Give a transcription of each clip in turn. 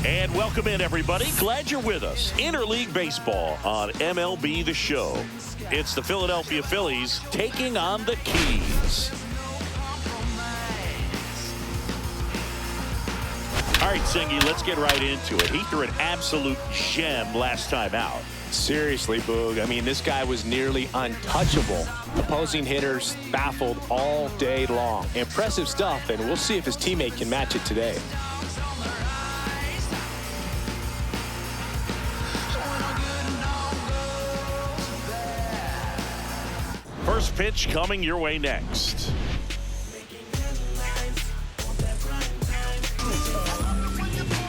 And welcome in, everybody. Glad you're with us. Interleague Baseball on MLB The Show. It's the Philadelphia Phillies taking on the Keys. All right, Singy, let's get right into it. He threw an absolute gem last time out. Seriously, Boog. I mean, this guy was nearly untouchable. Opposing hitters baffled all day long. Impressive stuff, and we'll see if his teammate can match it today. First pitch coming your way next.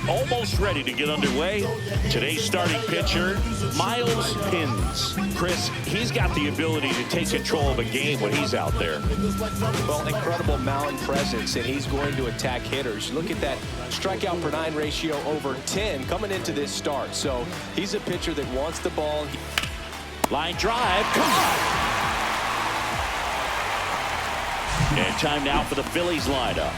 Almost ready to get underway. Today's starting pitcher, Miles Pins. Chris, he's got the ability to take control of a game when he's out there. Well, incredible mountain presence, and he's going to attack hitters. Look at that strikeout per 9 ratio over 10 coming into this start. So he's a pitcher that wants the ball. Line drive, come on! And time now for the Phillies lineup.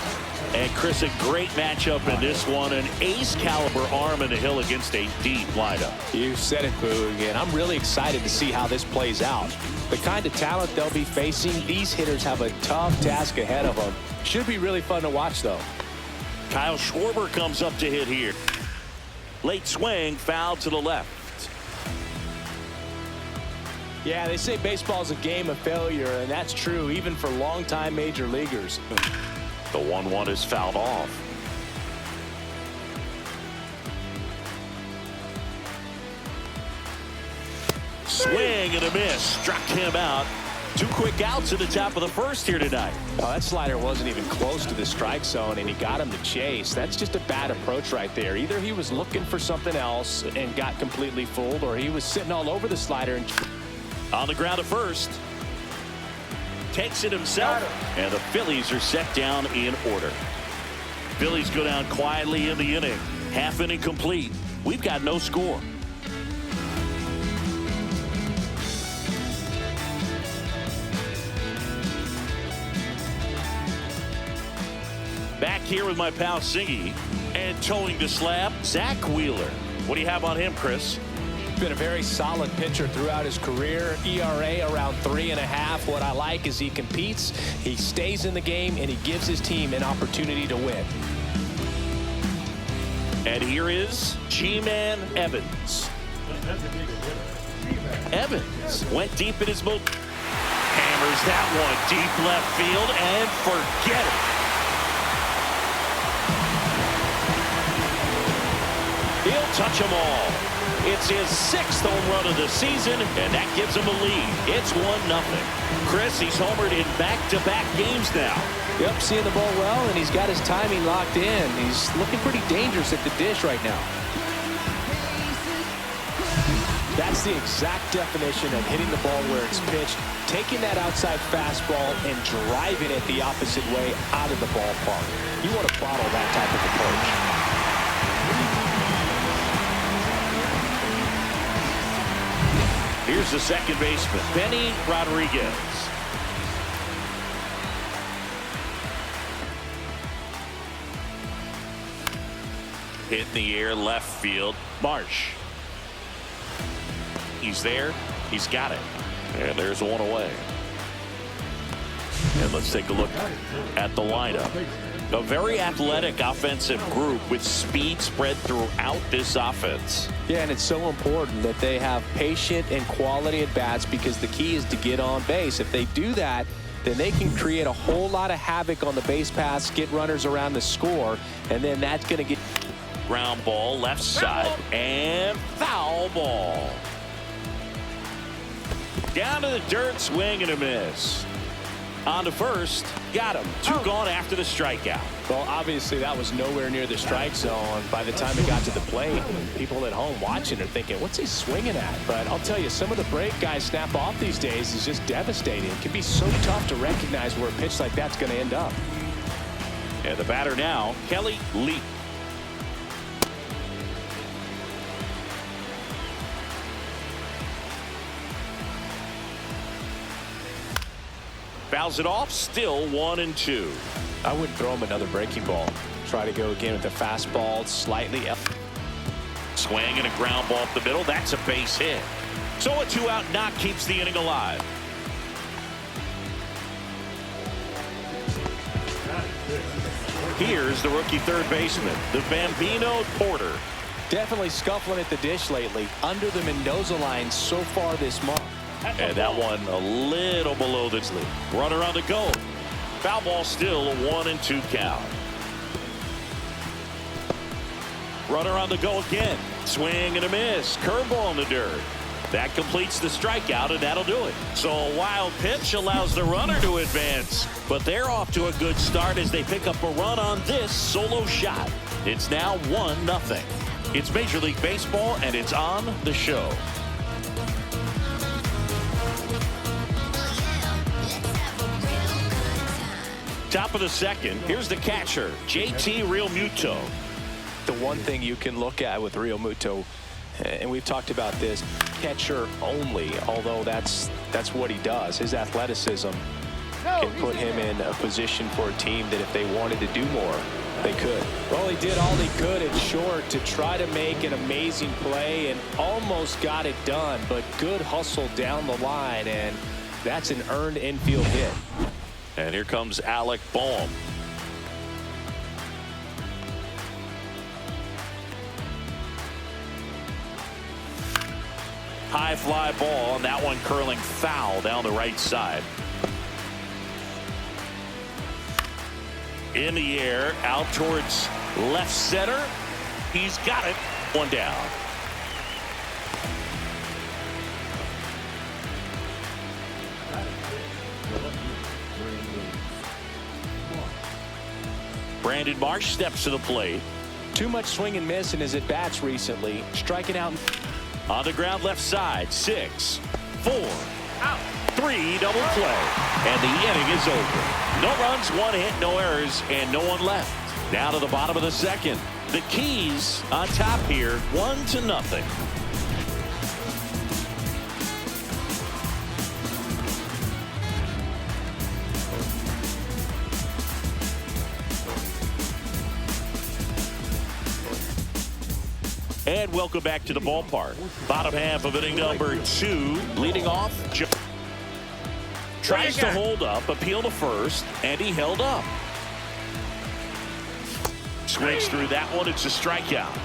And Chris, a great matchup in this one. An ace caliber arm in the hill against a deep lineup. You said it, Boog, and I'm really excited to see how this plays out. The kind of talent they'll be facing, these hitters have a tough task ahead of them. Should be really fun to watch, though. Kyle Schwarber comes up to hit here. Late swing, foul to the left. Yeah, they say baseball's a game of failure, and that's true even for longtime major leaguers. The 1-1 is fouled off. Swing and a miss. Struck him out. 2 quick outs at the top of the first here tonight. Oh, that slider wasn't even close to the strike zone, and he got him to chase. That's just a bad approach right there. Either he was looking for something else and got completely fooled, or he was sitting all over the slider. And on the ground at first. Takes it himself. And the Phillies are set down in order. Phillies go down quietly in the inning. Half inning complete. We've got no score. Back here with my pal Singy. And towing the slab, Zach Wheeler. What do you have on him, Chris? Been a very solid pitcher throughout his career. ERA around 3.5. What I like is he competes, he stays in the game, and he gives his team an opportunity to win. And here is G-Man Evans. Evans went deep in his move. Hammers that one deep left field and forget it. He'll touch them all. It's his 6th home run of the season, and that gives him a lead. It's 1-0. Chris, he's homered in back-to-back games now. Yep, seeing the ball well, and he's got his timing locked in. He's looking pretty dangerous at the dish right now. That's the exact definition of hitting the ball where it's pitched, taking that outside fastball and driving it the opposite way out of the ballpark. You want to bottle that type of approach. Here's the second baseman, Benny Rodriguez. Hit in the air, left field, Marsh. He's there, he's got it. And there's one away. And let's take a look at the lineup. A very athletic offensive group with speed spread throughout this offense. Yeah, and it's so important that they have patient and quality at bats, because the key is to get on base. If they do that, then they can create a whole lot of havoc on the base paths, get runners around the score, and then that's going to get... Ground ball, left side, and foul ball. Down to the dirt, swing and a miss. On to first, got him. 2 gone after the strikeout. Well, obviously that was nowhere near the strike zone by the time it got to the plate. People at home watching are thinking, what's he swinging at? But I'll tell you, some of the break guys snap off these days is just devastating. It can be so tough to recognize where a pitch like that's going to end up. And the batter now, Kelly Lee. Fouls it off, still 1-2. I wouldn't throw him another breaking ball. try to go again with the fastball, slightly up. Swing and a ground ball up the middle. That's a base hit. So a 2-out knock keeps the inning alive. Here's the rookie third baseman, the Bambino Porter. Definitely scuffling at the dish lately. Under the Mendoza line so far this month. And that one a little below this lead. Runner on the go. Foul ball still a 1-2 count. Runner on the go again. Swing and a miss. Curveball in the dirt. That completes the strikeout, and that'll do it. So a wild pitch allows the runner to advance. But they're off to a good start as they pick up a run on this solo shot. It's now 1-0. It's Major League Baseball, and it's on the show. Top of the second. Here's the catcher, JT Realmuto. The one thing you can look at with Realmuto, and we've talked about this, catcher only, although that's what he does. His athleticism can put him in a position for a team that if they wanted to do more, they could. Well, he did all he could at short to try to make an amazing play and almost got it done, but good hustle down the line, and that's an earned infield hit. And here comes Alec Bohm. High fly ball, and that one curling foul down the right side. In the air, out towards left center. He's got it. One down. Brandon Marsh steps to the plate. Too much swing and miss in his at-bats recently. Striking out. On the ground left side. 6, 4, out. 3, double play. And the inning is over. No runs, 1 hit, no errors, and no one left. Now to the bottom of the second. The Keys on top here, 1-0. And welcome back to the ballpark. Bottom half of inning number 2. Leading off, tries to hold up, appeal to first, and he held up. Swings through that one. It's a strikeout.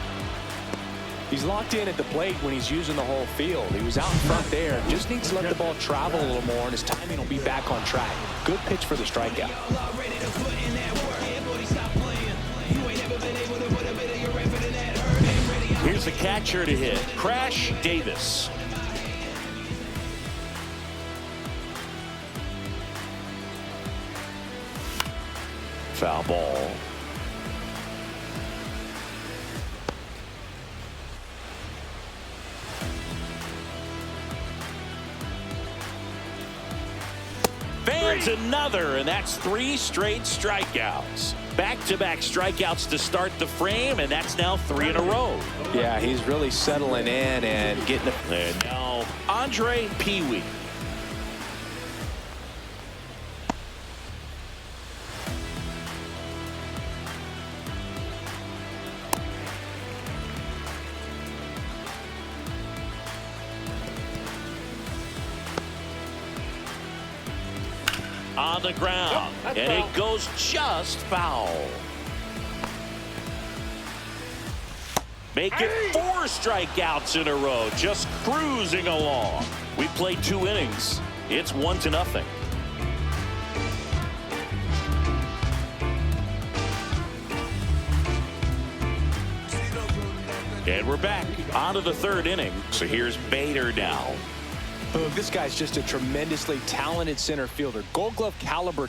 He's locked in at the plate when he's using the whole field. He was out in front there. Just needs to let the ball travel a little more, and his timing will be back on track. Good pitch for the strikeout. Here's the catcher to hit, Crash Davis. Foul ball. Fans another, and that's 3 straight strikeouts. Back-to-back strikeouts to start the frame, and that's now 3 in a row. Yeah, he's really settling in and getting it. And now Andre Pee-wee. On the ground, and it goes just foul. Make it 4 strikeouts in a row, just cruising along. We played 2 innings. It's 1-0. And we're back onto the 3rd inning. So here's Bader now. This guy's just a tremendously talented center fielder. Gold Glove caliber.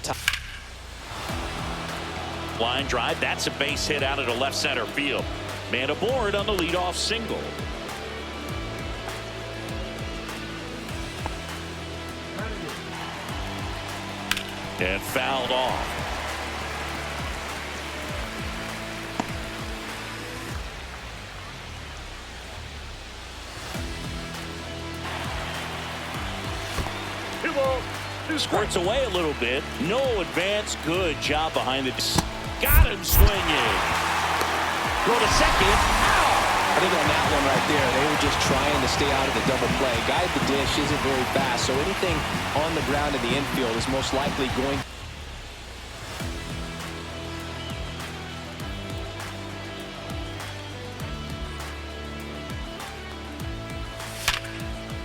Line drive. That's a base hit out of the left center field. Man aboard on the leadoff single. And fouled off. Squirts away a little bit. No advance. Good job behind the. got him swinging. Go to second. Ow! I think on that one right there, they were just trying to stay out of the double play. Guy at the dish isn't very fast, so anything on the ground in the infield is most likely going.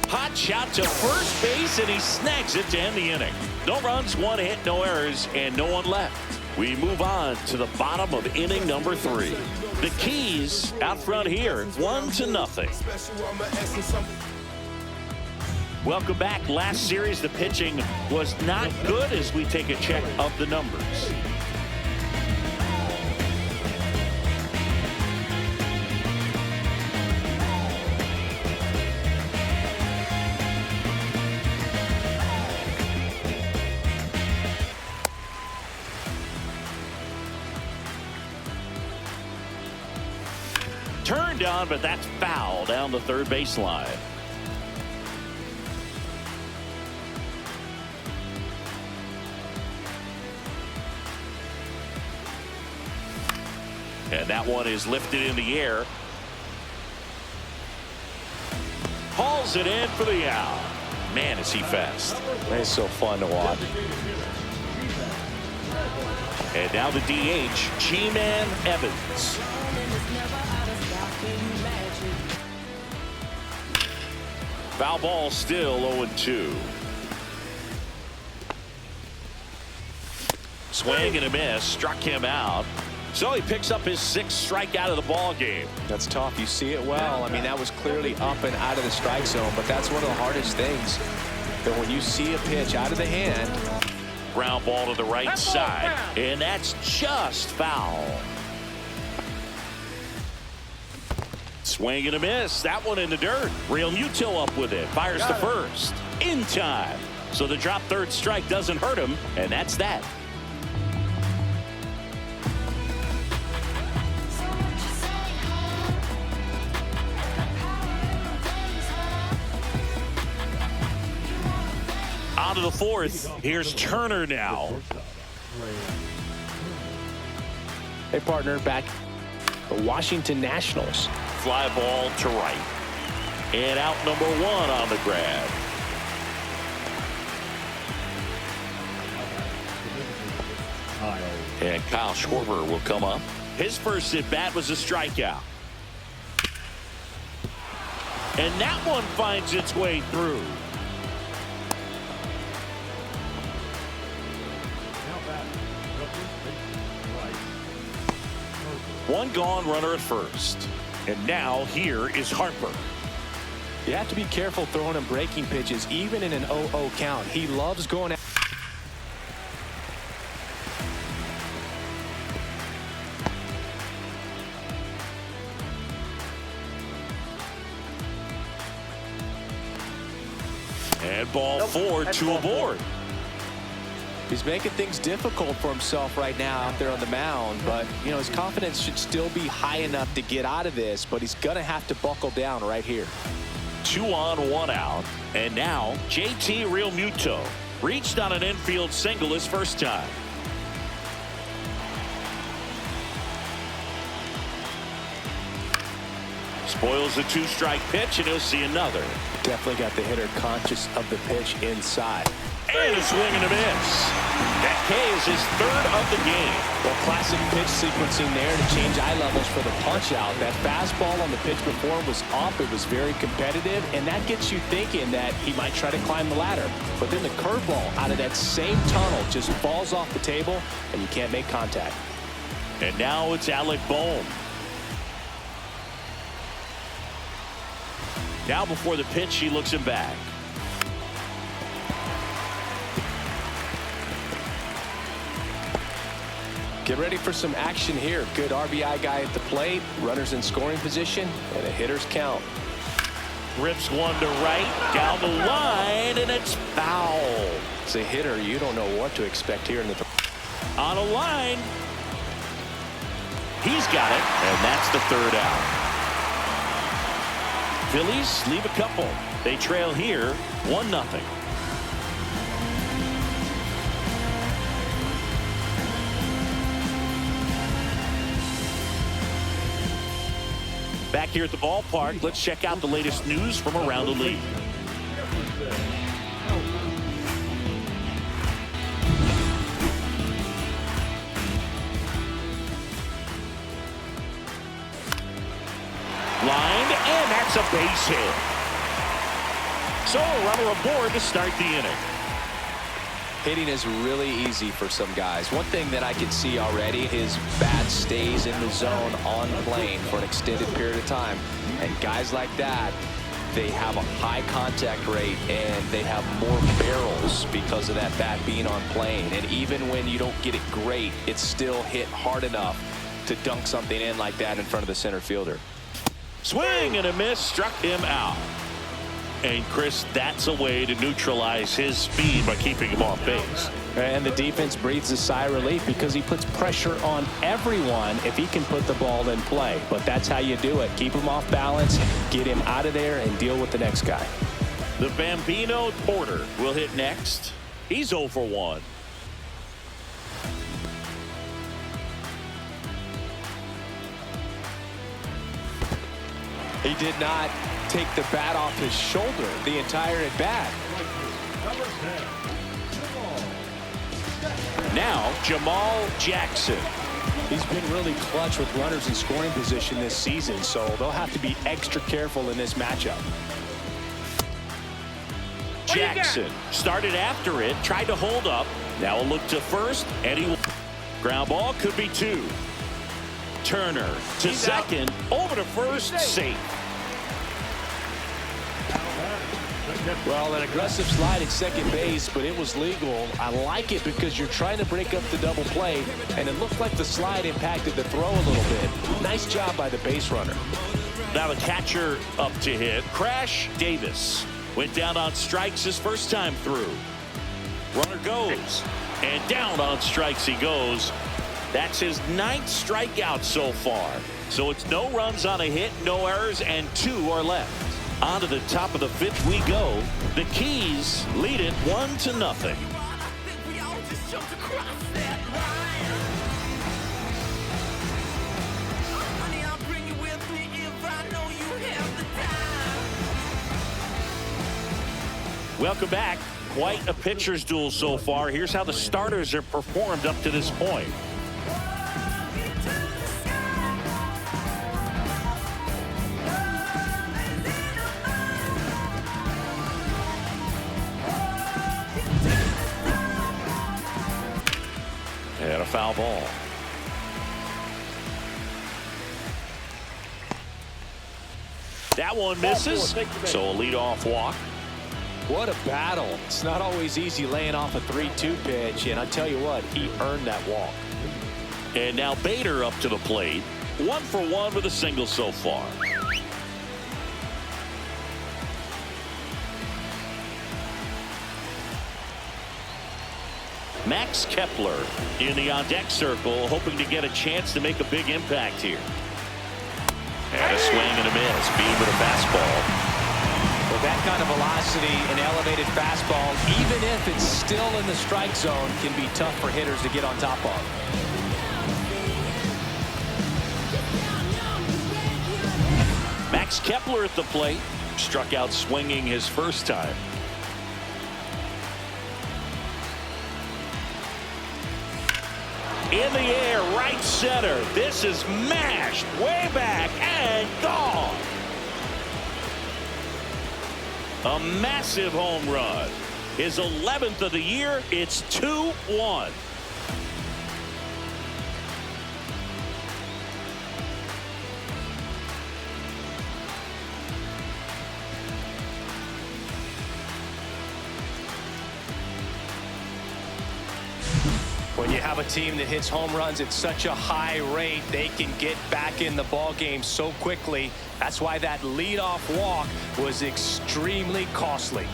Hot shot to first base, and he snags it to end the inning. No runs, one hit, no errors, and no one left. We move on to the bottom of inning number 3. The Keys out front here, 1-0. Welcome back. Last series, the pitching was not good as we take a check of the numbers. Turned on, but that's foul down the third baseline. And that one is lifted in the air. Hauls it in for the out. Man, is he fast. It's so fun to watch. And now the DH, G-Man Evans. Foul ball, still 0-2. Swing and a miss, struck him out. So he picks up his 6th strikeout of the ball game. That's tough. You see it well. I mean, that was clearly up and out of the strike zone, but that's one of the hardest things. That when you see a pitch out of the hand. Ground ball to the right side, and that's just foul. Swing and a miss. That one in the dirt. Real Muto up with it. Fires to first. In time. So the drop third strike doesn't hurt him, and that's that. On to the 4th. Here's Turner now. They partner back the Washington Nationals. Fly ball to right. And out number 1 on the grab. And Kyle Schwarber will come up. His first at bat was a strikeout. And that one finds its way through. One gone, runner at first. And now here is Harper. You have to be careful throwing him breaking pitches, even in an 0-0 count. He loves going out. And ball 4, 2 aboard. He's making things difficult for himself right now out there on the mound, but you know his confidence should still be high enough to get out of this, but he's gonna have to buckle down right here. 2 on, 1 out, and now JT Real Muto reached on an infield single his first time. Spoils the 2-strike pitch, and he'll see another. Definitely got the hitter conscious of the pitch inside. And a swing and a miss. That K is his 3rd of the game. Well, classic pitch sequencing there to change eye levels for the punch out. That fastball on the pitch before was up. It was very competitive, and that gets you thinking that he might try to climb the ladder. But then the curveball out of that same tunnel just falls off the table, and you can't make contact. And now it's Alec Bohm. Now before the pitch, he looks him back. Get ready for some action here. Good RBI guy at the plate, runners in scoring position, and a hitter's count. Rips one to right, down the line, and it's foul. As a hitter, you don't know what to expect here in the on a line. He's got it, and that's the 3rd out. Phillies leave a couple. They trail here 1-0. Back here at the ballpark, let's check out the latest news from around the league. Lined, and that's a base hit. So a runner aboard to start the inning. Hitting is really easy for some guys. One thing that I can see already, his bat stays in the zone on plane for an extended period of time. And guys like that, they have a high contact rate and they have more barrels because of that bat being on plane. And even when you don't get it great, it's still hit hard enough to dunk something in like that in front of the center fielder. Swing and a miss, struck him out. And Chris, that's a way to neutralize his speed by keeping him off base. And the defense breathes a sigh of relief because he puts pressure on everyone if he can put the ball in play. But that's how you do it. Keep him off balance, get him out of there, and deal with the next guy. The Bambino Porter will hit next. He's 0 for 1. He did not take the bat off his shoulder the entire at bat. Now Jamal Jackson. He's been really clutch with runners in scoring position this season, so they'll have to be extra careful in this matchup. Jackson started after it, tried to hold up. Now a look to first, and he will. Ground ball, could be 2. Turner to second, over to first, safe. Well, an aggressive slide at second base, but it was legal. I like it because you're trying to break up the double play, and it looked like the slide impacted the throw a little bit. Nice job by the base runner. Now the catcher up to hit. Crash Davis went down on strikes his first time through. Runner goes, and down on strikes he goes. That's his 9th strikeout so far. So it's no runs on a hit, no errors, and 2 are left. On to the top of the 5th we go. The Keys lead it 1-0. Welcome back. Quite a pitcher's duel so far. Here's how the starters have performed up to this point. And a foul ball. That one misses. So a leadoff walk. What a battle. It's not always easy laying off a 3-2 pitch, and I tell you what, he earned that walk. And now Bader up to the plate. 1 for 1 with a single so far. Max Kepler in the on-deck circle, hoping to get a chance to make a big impact here. And a swing and a miss, beat with a fastball. With that kind of velocity, an elevated fastball, even if it's still in the strike zone, can be tough for hitters to get on top of. Max Kepler at the plate, struck out swinging his first time. In the air, right center. This is mashed way back and gone. A massive home run. His 11th of the year. It's 2-1. When you have a team that hits home runs at such a high rate, they can get back in the ball game so quickly. That's why that leadoff walk was extremely costly.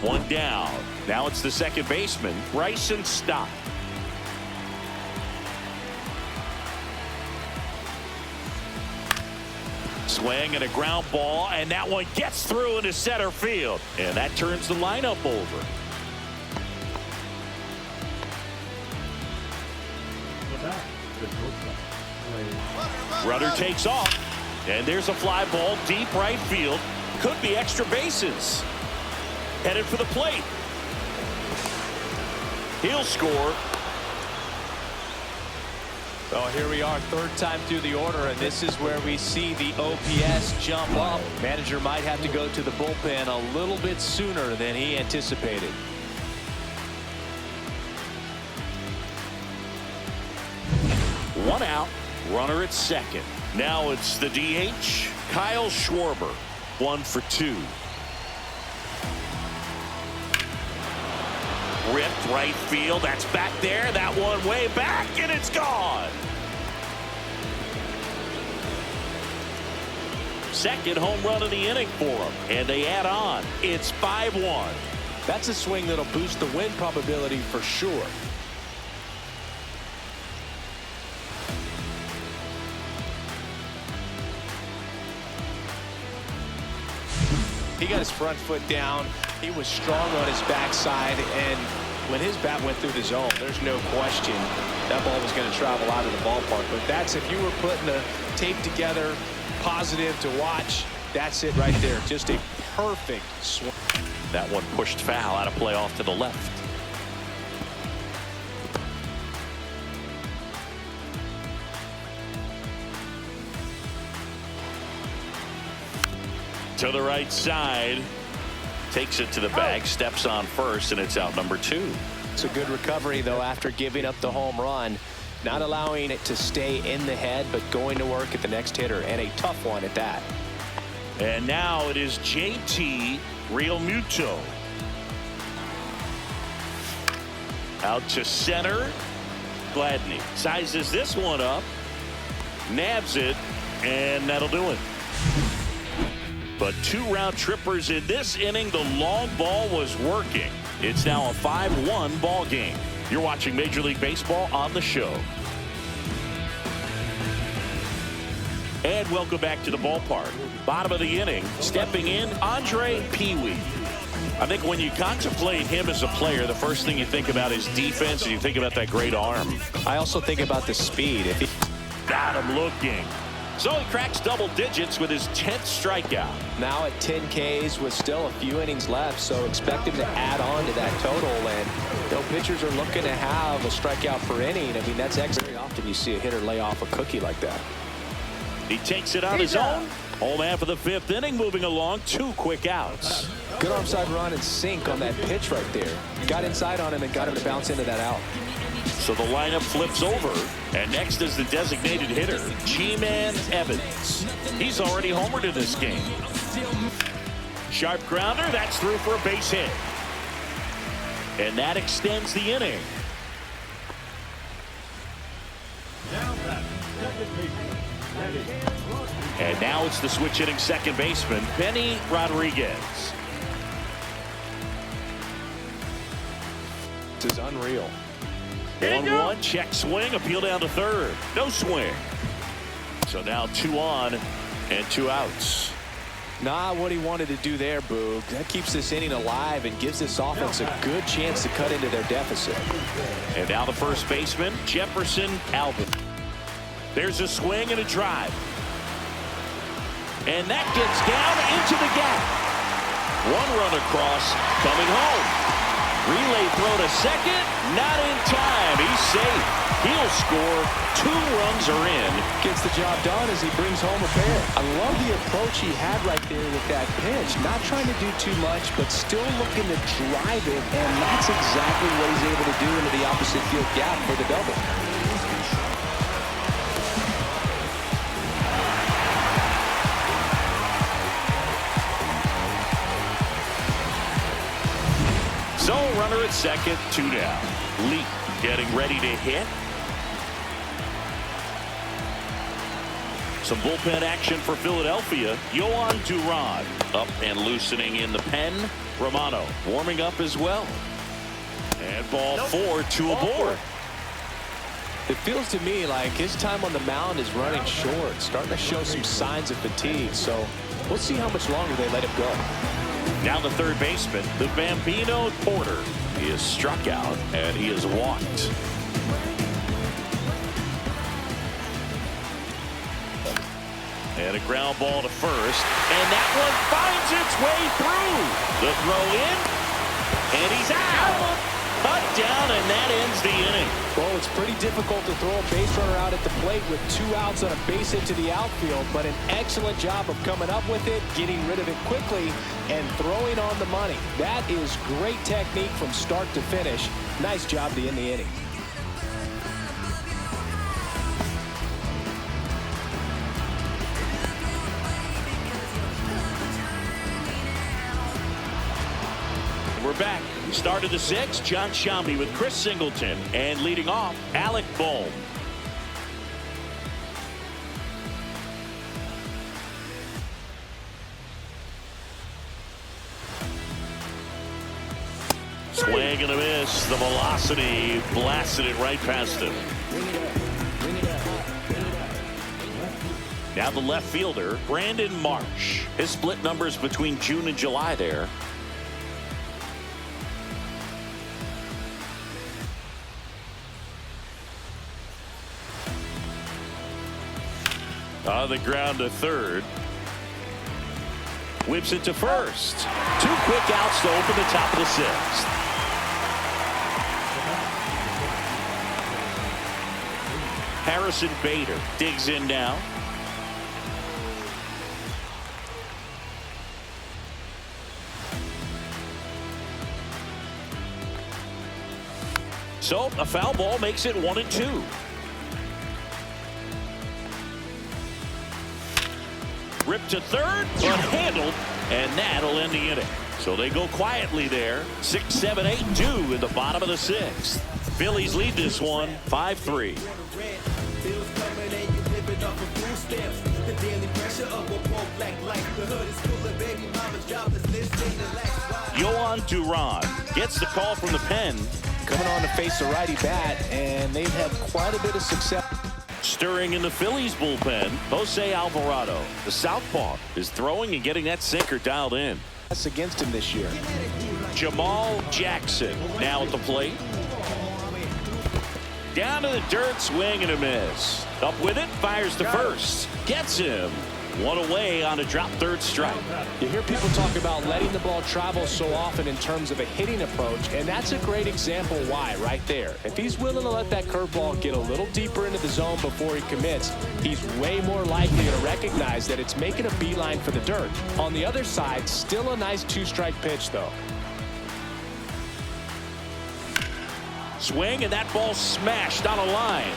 One down. Now it's the second baseman, Bryson Stott. Swing and a ground ball, and that one gets through into center field, and that turns the lineup over. Runner takes off, and there's a fly ball deep right field. Could be extra bases. Headed for the plate. He'll score. Oh, here we are, third time through the order, and this is where we see the OPS jump up. Manager might have to go to the bullpen a little bit sooner than he anticipated. One out, runner at second. Now it's the DH, Kyle Schwarber. 1 for 2. Ripped right field. That's back there. That one way back, and it's gone. Second home run of the inning for him, and they add on. It's 5-1. That's a swing that'll boost the win probability for sure. He got his front foot down. He was strong on his backside, and when his bat went through the zone, there's no question that ball was going to travel out of the ballpark. But that's, if you were putting the tape together, positive to watch, that's it right there. Just a perfect swing. That one pushed foul, out of play off to the left. To the right side, takes it to the bag, steps on first, and it's out number 2. It's a good recovery, though, after giving up the home run, not allowing it to stay in the head, but going to work at the next hitter, and a tough one at that. And now it is JT Realmuto. Out to center. Gladney sizes this one up, nabs it, and that'll do it. But 2 round trippers in this inning. The long ball was working. It's now a 5-1 ball game. You're watching Major League Baseball on the show. And welcome back to the ballpark. Bottom of the inning, stepping in, Andre Pee-wee. I think when you contemplate him as a player, the first thing you think about is defense, and you think about that great arm. I also think about the speed. If he got him looking. So he cracks double digits with his 10th strikeout. Now at 10 Ks with still a few innings left, so expect him to add on to that total. And though pitchers are looking to have a strikeout per inning, I mean, that's very often you see a hitter lay off a cookie like that. He takes it on his own. Home half of the 5th inning, moving along, 2 quick outs. Good onside run and sink on that pitch right there. Got inside on him and got him to bounce into that out. So the lineup flips over, and next is the designated hitter, G-Man Evans. He's already homered in this game. Sharp grounder, that's through for a base hit. And that extends the inning. And now it's the switch hitting second baseman, Benny Rodriguez. This is unreal. 1-1, check swing, appeal down to third. No swing. So now 2 on and 2 outs. Not what he wanted to do there, Boog. That keeps this inning alive and gives this offense a good chance to cut into their deficit. And now the first baseman, Jefferson Albin. There's a swing and a drive. And that gets down into the gap. 1 run across, coming home. Relay throw to second, not in time. He's safe. He'll score. 2 runs are in. Gets the job done as he brings home a pair. I love the approach he had right there with that pitch. Not trying to do too much, but still looking to drive it, and that's exactly what he's able to do into the opposite field gap for the double. So runner at second, 2 down. Leak getting ready to hit. Some bullpen action for Philadelphia. Yohan Duran up and loosening in the pen. Romano warming up as well. And ball 4, 2 aboard. It feels to me like his time on the mound is running short, starting to show some signs of fatigue. So we'll see how much longer they let him go. Now the third baseman, the Bambino Porter. He is struck out and he is walked. And a ground ball to first. And that one finds its way through. The throw in. And he's out. Cut down, and that ends the inning. Well, it's pretty difficult to throw a base runner out at the plate with 2 outs on a base hit to the outfield, but an excellent job of coming up with it, getting rid of it quickly, and throwing on the money. That is great technique from start to finish. Nice job to end the inning. We're back. Start of the 6th, John Shambi with Chris Singleton. And leading off, Alec Bohm. Swing and a miss. The velocity blasted it right past him. Now the left fielder, Brandon Marsh. His split numbers between June and July there. On the ground to third. Whips it to first. 2 quick outs to open the top of the 6th. Harrison Bader digs in now. So a foul ball makes it 1-2. Ripped to third, but handled, and that'll end the inning. So they go quietly there. 6, 7, 8, 2 in the bottom of the 6th. Phillies lead this one 5-3. Yohan Duran gets the call from the pen. Coming on to face a righty bat, and they've had quite a bit of success. Stirring in the Phillies bullpen, Jose Alvarado. The southpaw is throwing and getting that sinker dialed in. That's against him this year. Jamal Jackson now at the plate. Down to the dirt, swing and a miss. Up with it, fires to first. Gets him. 1 away on a drop third strike. You hear people talk about letting the ball travel so often in terms of a hitting approach, and that's a great example why right there. If he's willing to let that curveball get a little deeper into the zone before he commits, he's way more likely to recognize that it's making a beeline for the dirt. On the other side, still a nice 2-strike pitch, though. Swing, and that ball smashed on a line.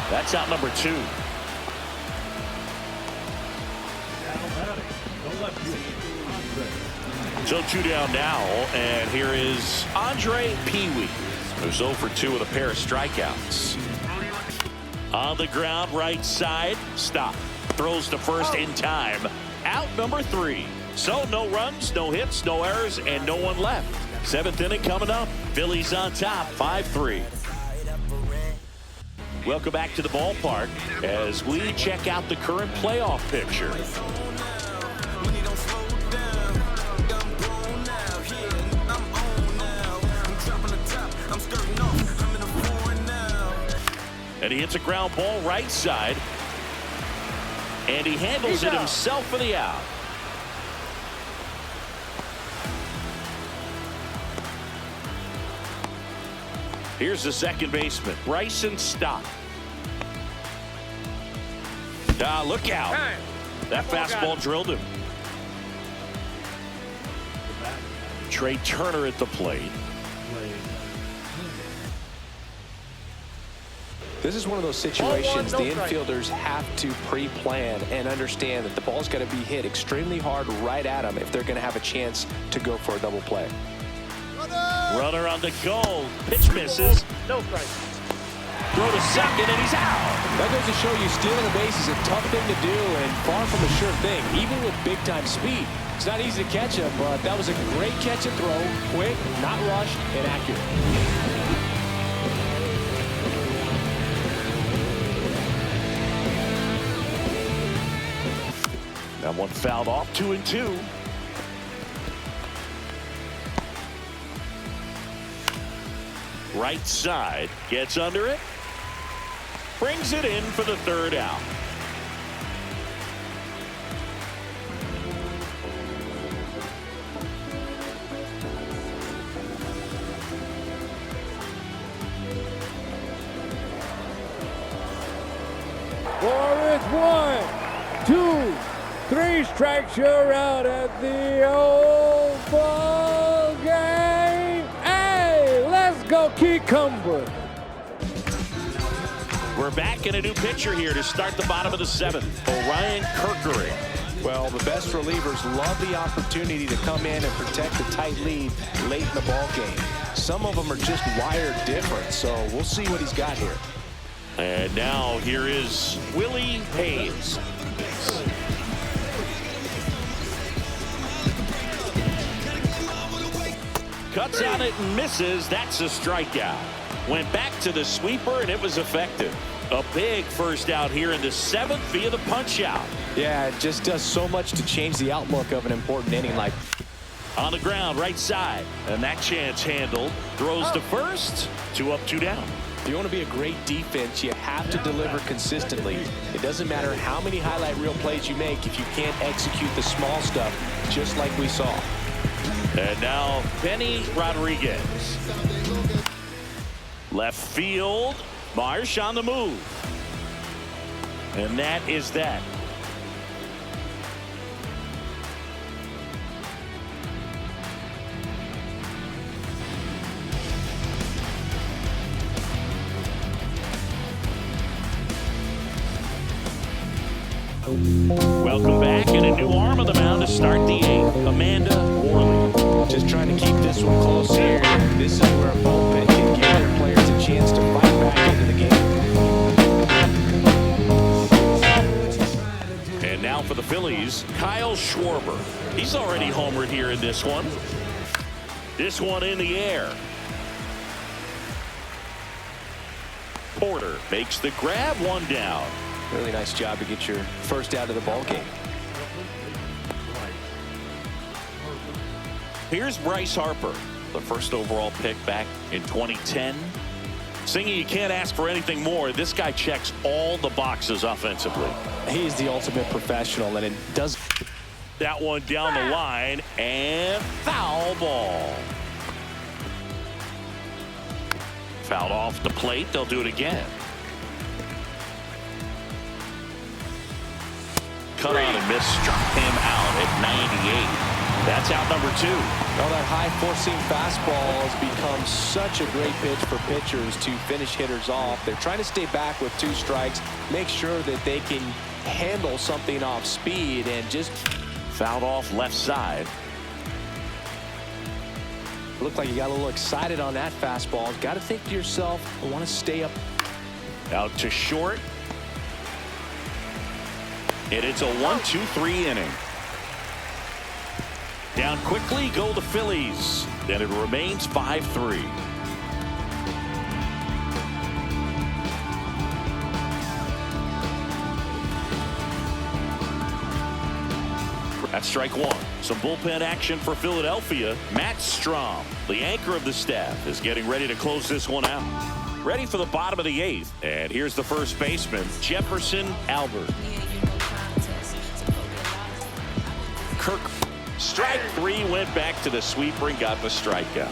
That's out number 2. So 2 down now, and here is Andre Pee-wee, who's 0 for 2 with a pair of strikeouts. On the ground, right side, stop. Throws to first in time. Out number 3. So no runs, no hits, no errors, and no one left. 7th inning coming up. Phillies on top, 5-3. Welcome back to the ballpark as we check out the current playoff picture. And he hits a ground ball right side. And he handles it himself for the out. Here's the second baseman, Bryson Stott. Look out. That fastball drilled him. Trey Turner at the plate. This is one of those situations the infielders have to pre-plan and understand that the ball's got to be hit extremely hard right at them if they're going to have a chance to go for a double play. Runner on the goal. Pitch misses. No strike. Throw to second, and he's out. That goes to show you stealing a base is a tough thing to do and far from a sure thing, even with big-time speed. It's not easy to catch him, but that was a great catch and throw. Quick, not rushed, and accurate. That one fouled off, 2-2. Right side, gets under it. Brings it in for the third out. For it's 1, 2, 3 strikes. You're out at the old ball game. Hey, let's go Kekambas. We're back in a new pitcher here to start the bottom of the 7th. Orion Kerkering. Well, the best relievers love the opportunity to come in and protect a tight lead late in the ball game. Some of them are just wired different, so we'll see what he's got here. And now here is Willie Hayes. Cuts on it and misses. That's a strikeout. Went back to the sweeper and it was effective. A big first out here in the 7th via the punch out. Yeah, it just does so much to change the outlook of an important inning. Like on the ground, right side, and that chance handled. Throws to first. 2 up, 2 down. If you want to be a great defense, you have to deliver consistently. It doesn't matter how many highlight reel plays you make if you can't execute the small stuff, just like we saw. And now Benny Rodriguez. Left field. Marsh on the move. And that is that. Welcome back, and a new arm of the mound to start the 8th. Amanda Worley. Just trying to keep this one close here. This is where a bullpen can give their players a chance to fight back into the game. And now for the Phillies, Kyle Schwarber. He's already homered here in this one. This one in the air. Porter makes the grab, 1 down. Really nice job to get your first out of the ball game. Here's Bryce Harper, the first overall pick back in 2010. Singy, you can't ask for anything more. This guy checks all the boxes offensively. He's the ultimate professional, and it does. That one down the line, and foul ball. Fouled off the plate. They'll do it again. Cut on and miss, struck him out at 98. That's out number 2. Well, that high four-seam fastball has become such a great pitch for pitchers to finish hitters off. They're trying to stay back with 2 strikes, make sure that they can handle something off speed, and just fouled off left side. Looked like you got a little excited on that fastball. Got to think to yourself, I want to stay up. Out to short. And it's a 1-2-3 inning. Down quickly go the Phillies. And it remains 5-3. That's strike 1. Some bullpen action for Philadelphia. Matt Strom, the anchor of the staff, is getting ready to close this one out. Ready for the bottom of the 8th. And here's the first baseman, Jefferson Albert. Kirk, strike 3, went back to the sweeper and got the strikeout.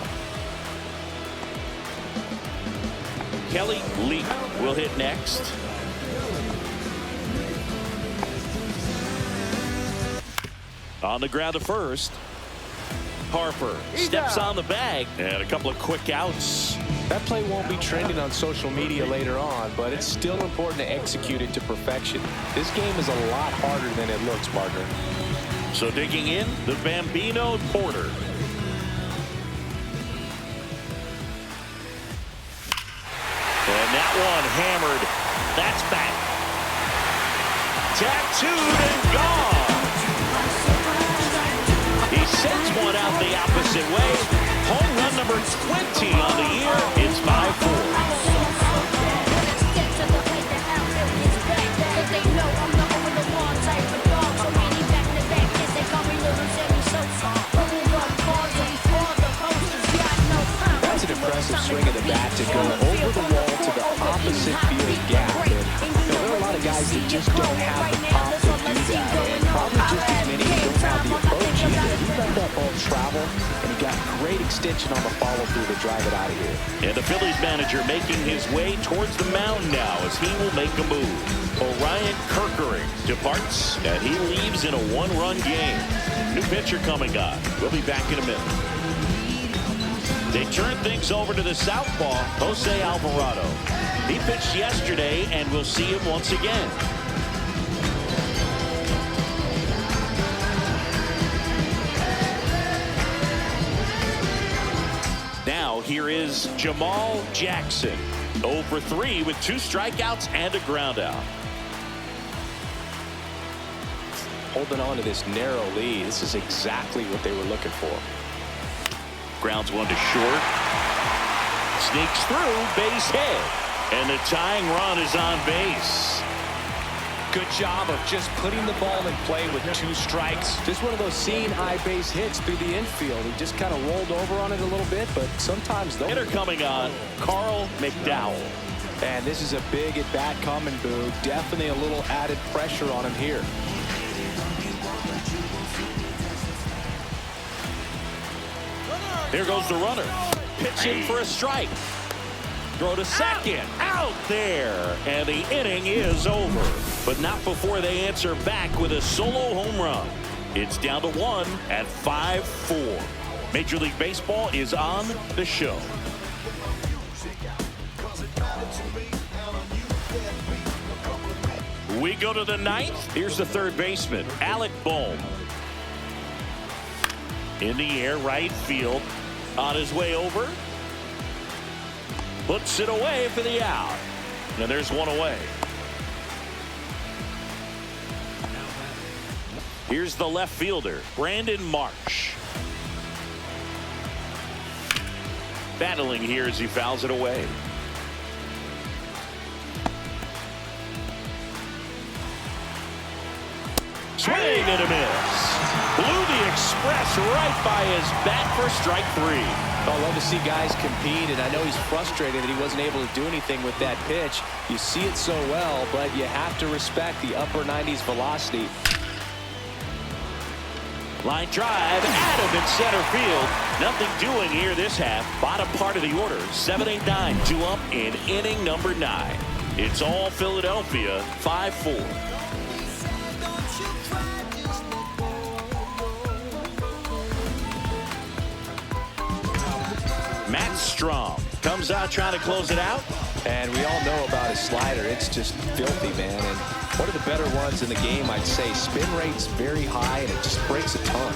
Kelly Leak will hit next. On the ground to first. Harper steps on the bag, and a couple of quick outs. That play won't be trending on social media later on, but it's still important to execute it to perfection. This game is a lot harder than it looks, partner. So digging in, the Bambino Porter. And that one hammered. That's back. Tattooed and gone. He sends one out the opposite way. Home run number 20 on the year. It's 5-4. That's an impressive swing of the bat to go over the wall to the opposite field gap. And, there are a lot of guys that just don't have the pop to do that, and probably just as many who don't have the approach either. He let that ball travel, and he got great extension on the follow-through to drive it out of here. And the Phillies manager making his way towards the mound now as he will make a move. Orion Kerkering departs, and he leaves in a one-run game. New pitcher coming on. We'll be back in a minute. They turn things over to the southpaw, Jose Alvarado. He pitched yesterday, and we'll see him once again. Now here is Jamal Jackson. 0 for 3 with 2 strikeouts and a ground out. Holding on to this narrow lead. This is exactly what they were looking for. Grounds one to short. Sneaks through, base hit. And the tying run is on base. Good job of just putting the ball in play with 2 strikes. Just one of those seeing high base hits through the infield. He just kind of rolled over on it a little bit, but sometimes those. Hitter coming on, Carl McDowell. And this is a big at bat coming, Boo. Definitely a little added pressure on him here. Here goes the runner. Pitching for a strike. Throw to second. Out there. And the inning is over. But not before they answer back with a solo home run. It's down to 1 at 5-4. Major League Baseball is on the show. We go to the 9th. Here's the third baseman, Alec Bohm. In the air, right field. On his way over. Puts it away for the out. And there's one away. Here's the left fielder, Brandon Marsh. Battling here as he fouls it away. Swing and a miss. Blew the express right by his bat for strike 3. I love to see guys compete, and I know he's frustrated that he wasn't able to do anything with that pitch. You see it so well, but you have to respect the upper 90s velocity. Line drive, Adam in center field. Nothing doing here this half. Bottom part of the order, 7-8-9, 2 up in inning number 9. It's all Philadelphia, 5-4. Matt Strom comes out trying to close it out. And we all know about his slider. It's just filthy, man. And one of the better ones in the game, I'd say. Spin rate's very high, and it just breaks a ton.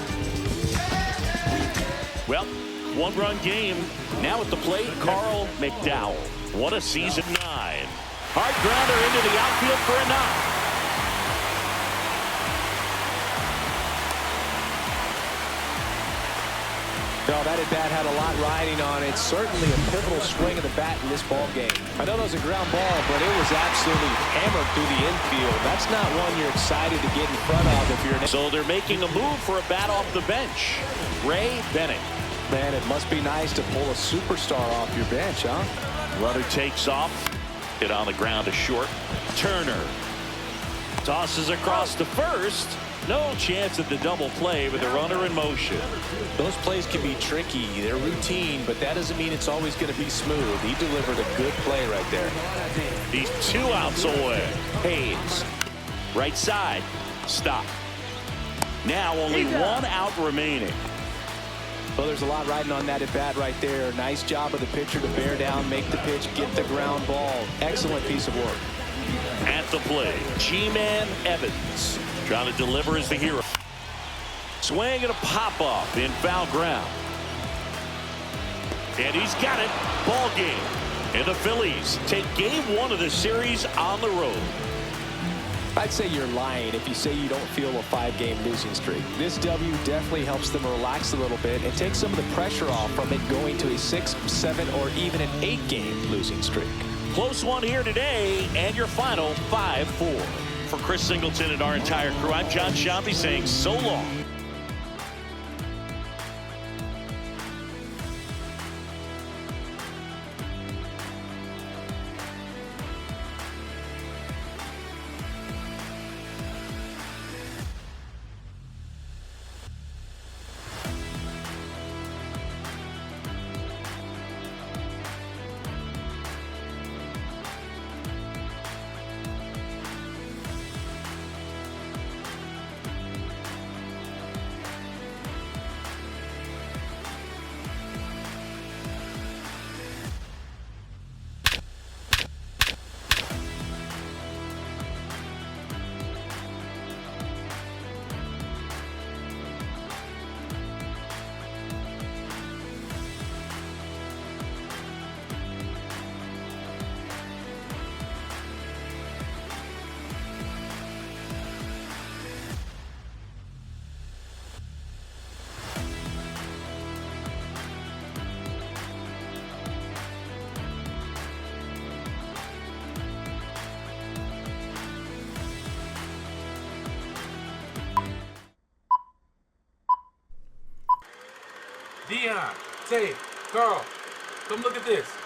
Well, 1-run game. Now at the plate, Carl McDowell. What a season 9. Hard grounder into the outfield for a knock. No, that at bat had a lot riding on it. Certainly a pivotal swing of the bat in this ball game. I know that was a ground ball, but it was absolutely hammered through the infield. That's not one you're excited to get in front of if you're. So they're making a move for a bat off the bench. Ray Bennett. Man, it must be nice to pull a superstar off your bench, huh? Runner takes off. Hit on the ground to short. Turner tosses across to first. No chance at the double play with the runner in motion. Those plays can be tricky. They're routine, but that doesn't mean it's always going to be smooth. He delivered a good play right there. He's 2 outs away. Hayes. Right side. Stop. Now only 1 out remaining. Well, there's a lot riding on that at bat right there. Nice job of the pitcher to bear down, make the pitch, get the ground ball. Excellent piece of work. At the plate, G-Man Evans. Trying to deliver as the hero. Swing and a pop-off in foul ground. And he's got it. Ball game. And the Phillies take game 1 of the series on the road. I'd say you're lying if you say you don't feel a 5-game losing streak. This W definitely helps them relax a little bit and take some of the pressure off from it going to a 6, 7, or even an 8-game losing streak. Close one here today, and your final 5-4. For Chris Singleton and our entire crew, I'm John Shampi saying so long. Dion, Tay, Carl, come look at this.